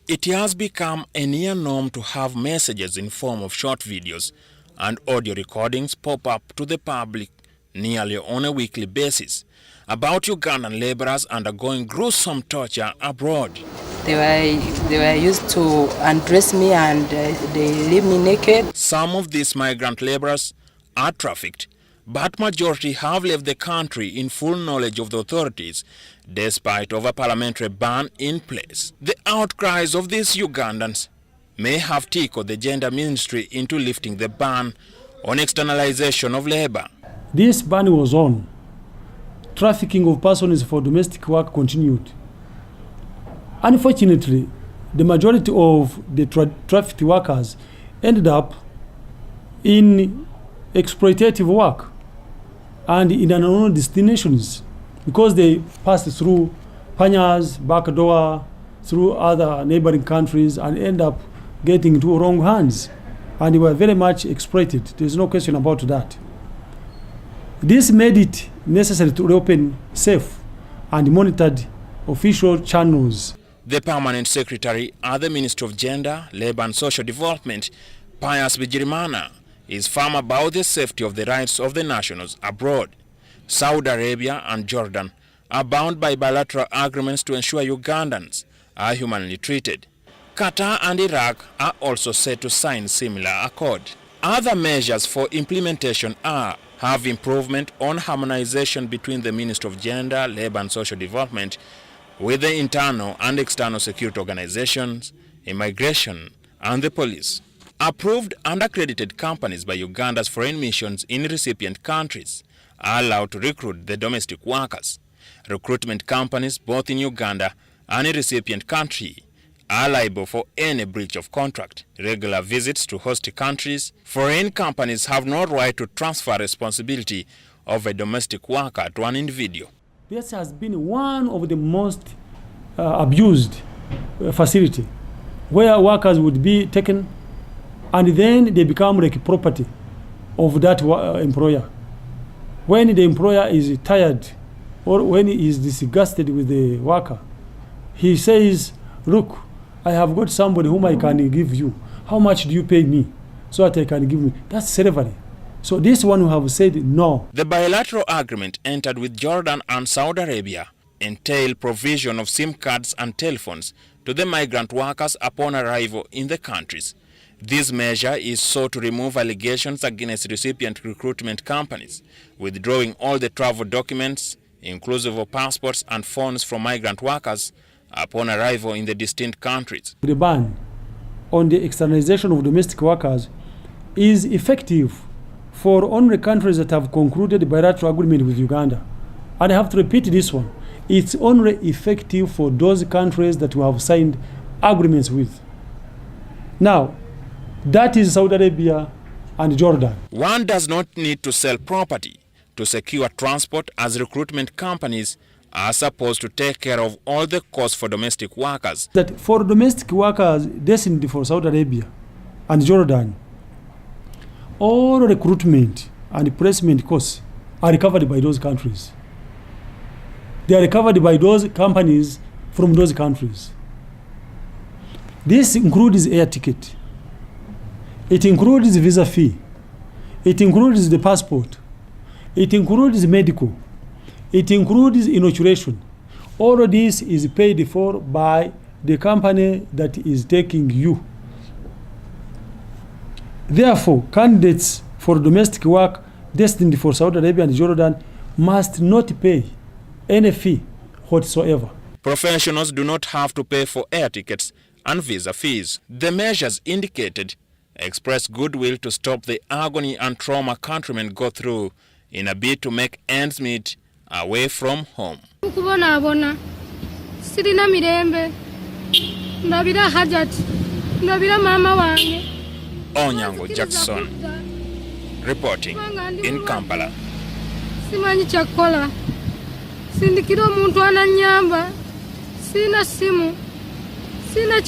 It has become a near norm to have messages in form of short videos and audio recordings pop up to the public nearly on a weekly basis about Ugandan laborers undergoing gruesome torture abroad. They were used to undress me and they leave me naked. Some of these migrant laborers are trafficked, but majority have left the country in full knowledge of the authorities, despite of a parliamentary ban in place. The outcries of these Ugandans may have tickled the gender ministry into lifting the ban on externalization of labor. This ban was on. Trafficking of persons for domestic work continued. Unfortunately, the majority of the trafficked workers ended up in exploitative work and in unknown destinations because they passed through Panya's back door, through other neighboring countries, and end up getting into wrong hands. And they were very much exploited. There's no question about that. This made it necessary to reopen safe and monitored official channels. The permanent secretary at the Ministry of Gender, Labour and Social Development, Pius Bigirimana, is firm about the safety of the rights of the nationals abroad. Saudi Arabia and Jordan are bound by bilateral agreements to ensure Ugandans are humanly treated. Qatar and Iraq are also set to sign similar accord. Other measures for implementation are have improvement on harmonization between the Ministry of Gender, Labour and Social Development with the internal and external security organizations, immigration and the police. Approved and accredited companies by Uganda's foreign missions in recipient countries are allowed to recruit the domestic workers. Recruitment companies both in Uganda and in recipient country are liable for any breach of contract. Regular visits to host countries. Foreign companies have no right to transfer responsibility of a domestic worker to an individual. This has been one of the most abused facility, where workers would be taken and then they become like property of that employer. When the employer is tired or when he is disgusted with the worker, he says, look, I have got somebody whom I can give you. How much do you pay me so that I can give me? That's slavery. So this one who have said no. The bilateral agreement entered with Jordan and Saudi Arabia entail provision of SIM cards and telephones to the migrant workers upon arrival in the countries. This measure is sought to remove allegations against recipient recruitment companies, withdrawing all the travel documents, inclusive of passports and phones from migrant workers, upon arrival in the distinct countries. The ban on the externalization of domestic workers is effective for only countries that have concluded a bilateral agreement with Uganda. And I have to repeat this one. It's only effective for those countries that we have signed agreements with. Now, that is Saudi Arabia and Jordan. One does not need to sell property to secure transport, as recruitment companies are supposed to take care of all the costs for domestic workers. That for domestic workers destined for Saudi Arabia and Jordan, all recruitment and placement costs are recovered by those countries. They are recovered by those companies from those countries. This includes air ticket. It includes visa fee. It includes the passport. It includes medical. It includes inoculation. All of this is paid for by the company that is taking you. Therefore, candidates for domestic work destined for Saudi Arabia and Jordan must not pay any fee whatsoever. Professionals do not have to pay for air tickets and visa fees. The measures indicated express goodwill to stop the agony and trauma countrymen go through in a bid to make ends meet away from home. Onyango Jackson, reporting in Kampala. Simanyi chakola. Sindikira omuntu ananyamba. Sina simu. Sina